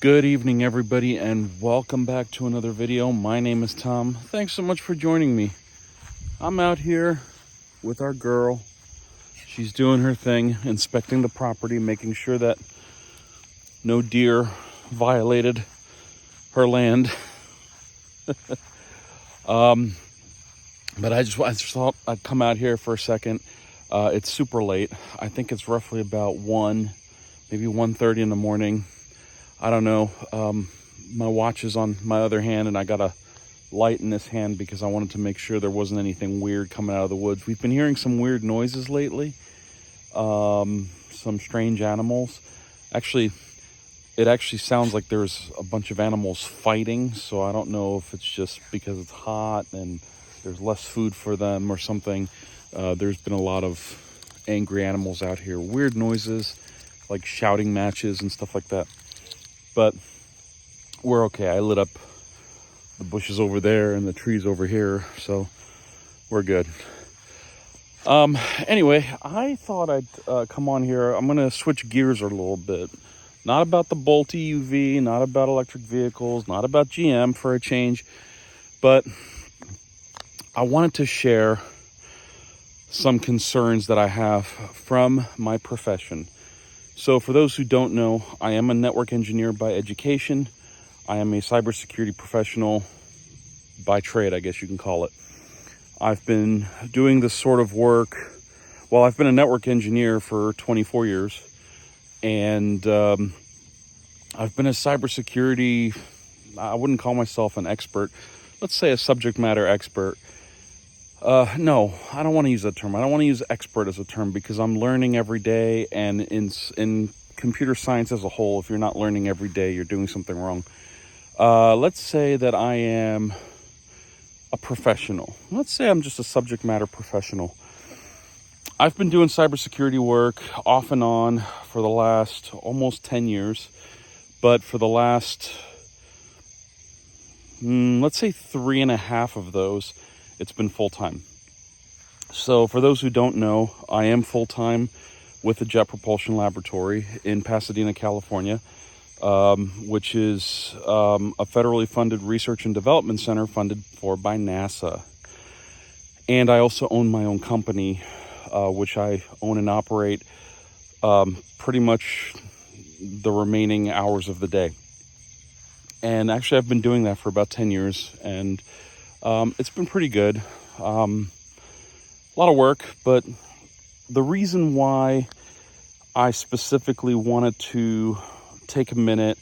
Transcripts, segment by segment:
Good evening, everybody, and welcome back to another video. My name is Tom. Thanks so much for joining me. I'm out here with our girl. She's doing her thing, inspecting the property, making sure that no deer violated her land. But I just thought I'd come out here for a second. It's super late. I think it's roughly about 1, maybe 1:30 in the morning. I don't know. My watch is on my other hand, and I got a light in this hand because I wanted to make sure there wasn't anything weird coming out of the woods. We've been hearing some weird noises lately. Some strange animals. It actually sounds like there's a bunch of animals fighting, so I don't know if it's just because it's hot and there's less food for them or something. There's been a lot of angry animals out here. Weird noises, like shouting matches and stuff like that. But we're okay. I lit up the bushes over there and the trees over here, so we're good. Anyway, I thought I'd come on here. I'm going to switch gears a little bit. Not about the Bolt EUV, not about electric vehicles, not about GM for a change, but I wanted to share some concerns that I have from my profession. So for those who don't know, I am a network engineer by education. I am a cybersecurity professional by trade, I guess you can call it. I've been doing this sort of work. Well, I've been a network engineer for 24 years. And I've been a cybersecurity, I wouldn't call myself an expert. Let's say a subject matter expert. No, I don't want to use that term. I don't want to use expert as a term because I'm learning every day, and in computer science as a whole, if you're not learning every day, you're doing something wrong. Let's say that I am a professional. Let's say I'm just a subject matter professional. I've been doing cybersecurity work off and on for the last almost 10 years, but for the last, let's say 3.5 of those, it's been full-time. So for those who don't know, I am full-time with the Jet Propulsion Laboratory in Pasadena, California, which is a federally funded research and development center funded by NASA. And I also own my own company, which I own and operate pretty much the remaining hours of the day. And actually, I've been doing that for about 10 years, and it's been pretty good. A lot of work, but the reason why I specifically wanted to take a minute,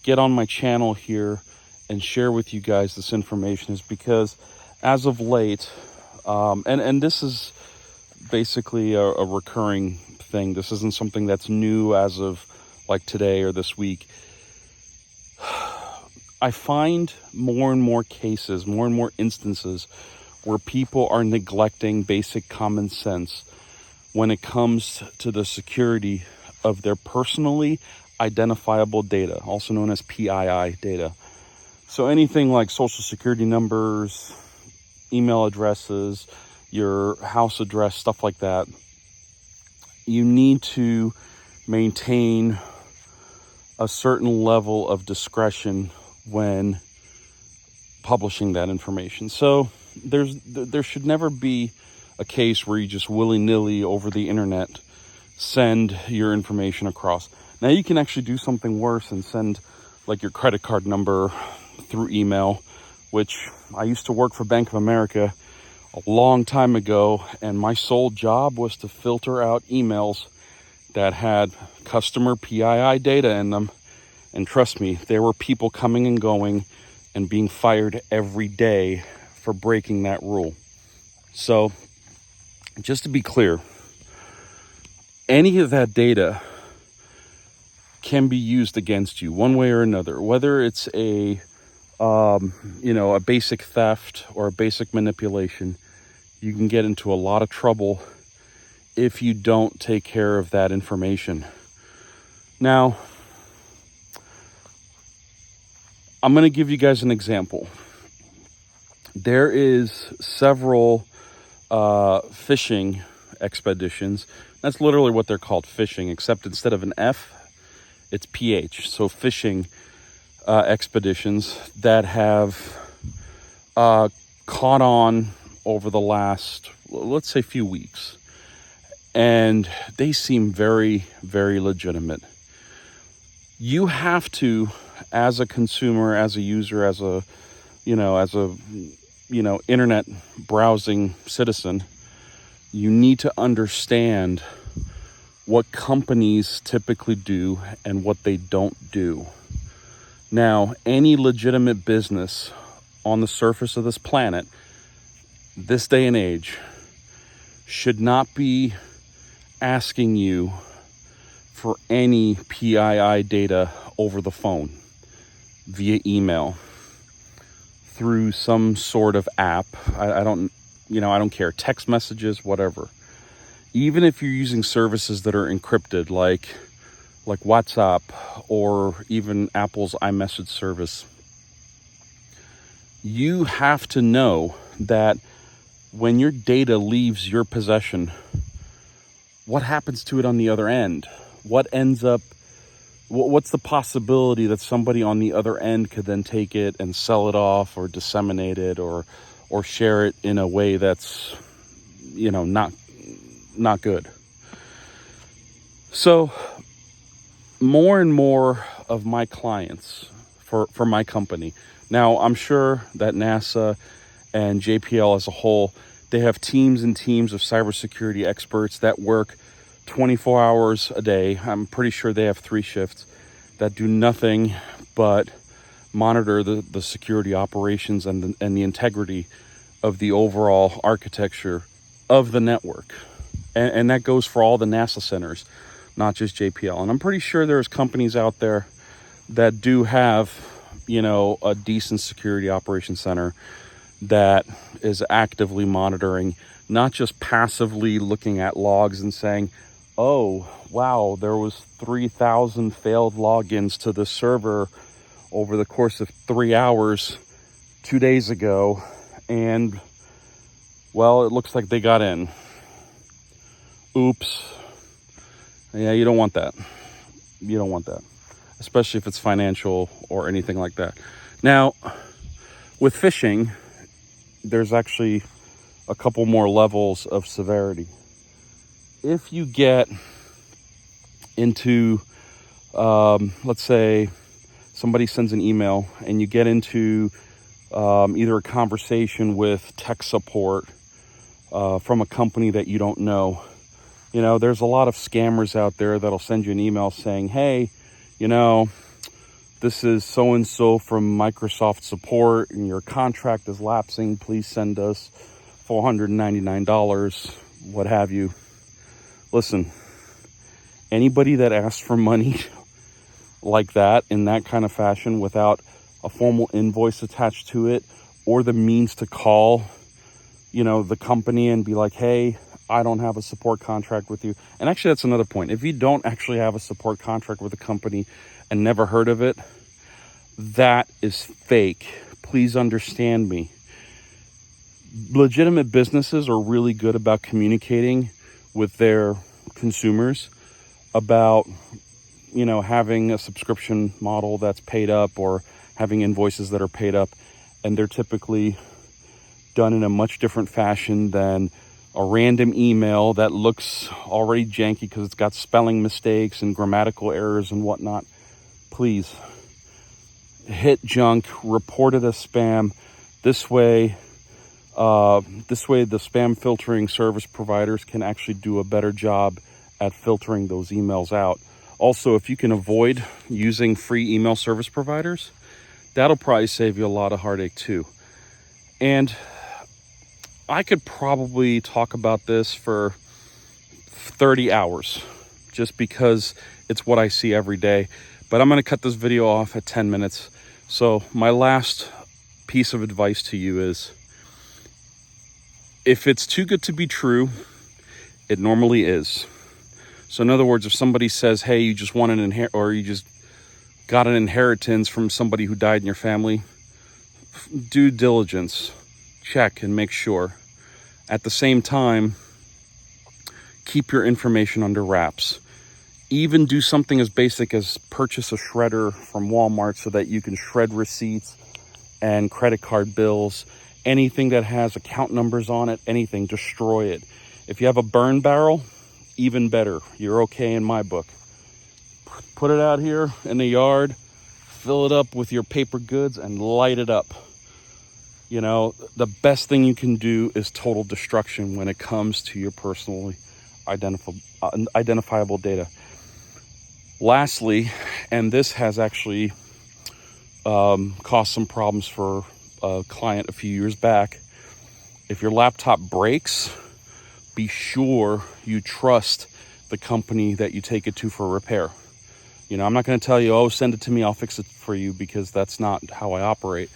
get on my channel here, and share with you guys this information is because as of late, and this is basically a recurring thing. This isn't something that's new as of like today or this week. I find more and more cases, more and more instances where people are neglecting basic common sense when it comes to the security of their personally identifiable data, also known as PII data. So anything like social security numbers, email addresses, your house address, stuff like that, you need to maintain a certain level of discretion when publishing that information. So there should never be a case where you just willy-nilly over the internet send your information across. Now you can actually do something worse and send like your credit card number through email, which I used to work for Bank of America a long time ago, and my sole job was to filter out emails that had customer PII data in them. And trust me, there were people coming and going and being fired every day for breaking that rule. So, just to be clear, any of that data can be used against you one way or another, whether it's a basic theft or a basic manipulation. You can get into a lot of trouble if you don't take care of that information. Now, I'm going to give you guys an example. There is several phishing expeditions. That's literally what they're called, phishing, except instead of an F, it's PH. So phishing expeditions that have caught on over the last, let's say, few weeks. And they seem very, very legitimate. You have to, as a consumer, as a user, as a internet browsing citizen, you need to understand what companies typically do and what they don't do. Now, any legitimate business on the surface of this planet, this day and age, should not be asking you for any PII data over the phone, via email, through some sort of app. I don't care, text messages, whatever. Even if you're using services that are encrypted, like WhatsApp or even Apple's iMessage service, you have to know that when your data leaves your possession, what happens to it on the other end? What's the possibility that somebody on the other end could then take it and sell it off or disseminate it or share it in a way that's, not good. So more and more of my clients for my company. Now, I'm sure that NASA and JPL as a whole, they have teams and teams of cybersecurity experts that work 24 hours a day. I'm pretty sure they have 3 shifts that do nothing but monitor the security operations and the integrity of the overall architecture of the network. And that goes for all the NASA centers, not just JPL. And I'm pretty sure there's companies out there that do have, a decent security operations center that is actively monitoring, not just passively looking at logs and saying, oh, wow, there was 3,000 failed logins to the server over the course of 3 hours 2 days ago. And, well, it looks like they got in. Oops. Yeah, you don't want that. You don't want that, especially if it's financial or anything like that. Now, with phishing, there's actually a couple more levels of severity. If you get into, let's say somebody sends an email and you get into either a conversation with tech support from a company that you don't know, there's a lot of scammers out there that'll send you an email saying, hey, this is so-and-so from Microsoft support and your contract is lapsing. Please send us $499, what have you. Listen, anybody that asks for money like that in that kind of fashion without a formal invoice attached to it or the means to call, the company and be like, hey, I don't have a support contract with you. And actually, that's another point. If you don't actually have a support contract with a company and never heard of it, that is fake. Please understand me. Legitimate businesses are really good about communicating with their consumers about, having a subscription model that's paid up or having invoices that are paid up. And they're typically done in a much different fashion than a random email that looks already janky because it's got spelling mistakes and grammatical errors and whatnot. Please hit junk, report it as spam. This way the spam filtering service providers can actually do a better job at filtering those emails out. Also, if you can avoid using free email service providers, that'll probably save you a lot of heartache too. And I could probably talk about this for 30 hours just because it's what I see every day. But I'm going to cut this video off at 10 minutes. So my last piece of advice to you is, if it's too good to be true, it normally is. So in other words, if somebody says, hey, you just want or you just got an inheritance from somebody who died in your family, due diligence, check and make sure. At the same time, keep your information under wraps. Even do something as basic as purchase a shredder from Walmart so that you can shred receipts and credit card bills. Anything that has account numbers on it, anything, destroy it. If you have a burn barrel, even better. You're okay in my book. Put it out here in the yard, fill it up with your paper goods, and light it up. You know, the best thing you can do is total destruction when it comes to your personally identifiable data. Lastly, and this has actually caused some problems for a client a few years back, if your laptop breaks, be sure you trust the company that you take it to for repair. You know, I'm not going to tell you, oh, send it to me, I'll fix it for you, because that's not how I operate.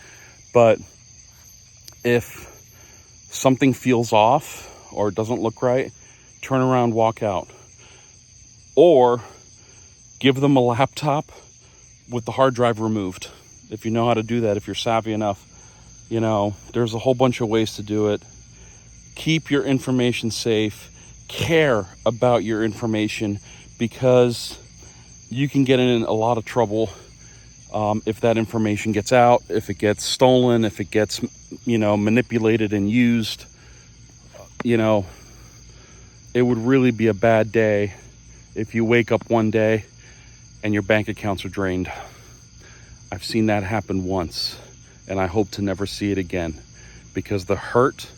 But if something feels off or it doesn't look right, turn around, walk out. Or give them a laptop with the hard drive removed. If you know how to do that, if you're savvy enough, you know, there's a whole bunch of ways to do it. Keep your information safe. Care about your information, because you can get in a lot of trouble if that information gets out, if it gets stolen, if it gets, you know, manipulated and used. You know, it would really be a bad day if you wake up one day and your bank accounts are drained. I've seen that happen once, and I hope to never see it again, because the hurt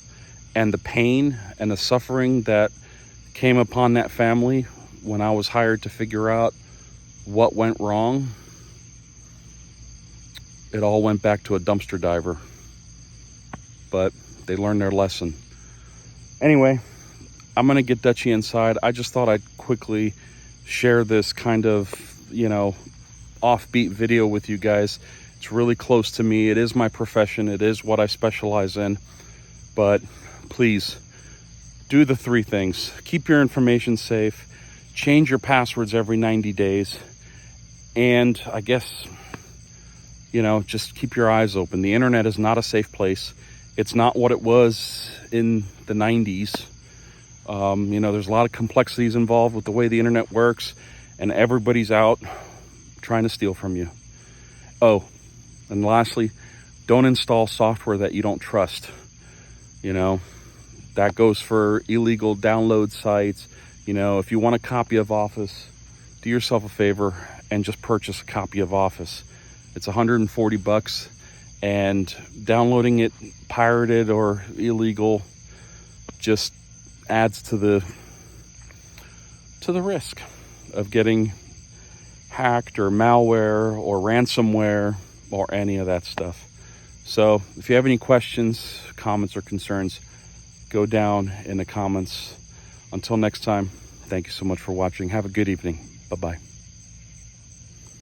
and the pain and the suffering that came upon that family when I was hired to figure out what went wrong, it all went back to a dumpster diver. But they learned their lesson. Anyway, I'm going to get Dutchy inside. I just thought I'd quickly share this kind of, you know, offbeat video with you guys. It's really close to me. It is my profession. It is what I specialize in. But please do the 3 things. Keep your information safe. Change your passwords every 90 days. And I guess, you know, just keep your eyes open. The internet is not a safe place. It's not what it was in the 90s. You know, there's a lot of complexities involved with the way the internet works, and everybody's out trying to steal from you. Oh, and lastly, don't install software that you don't trust. You know, that goes for illegal download sites. You know, if you want a copy of Office, do yourself a favor and just purchase a copy of Office. It's $140, and downloading it pirated or illegal just adds to the risk of getting hacked or malware or ransomware or any of that stuff. So if you have any questions, comments, or concerns, go down in the comments. Until next time, thank you so much for watching. Have a good evening. Bye-bye.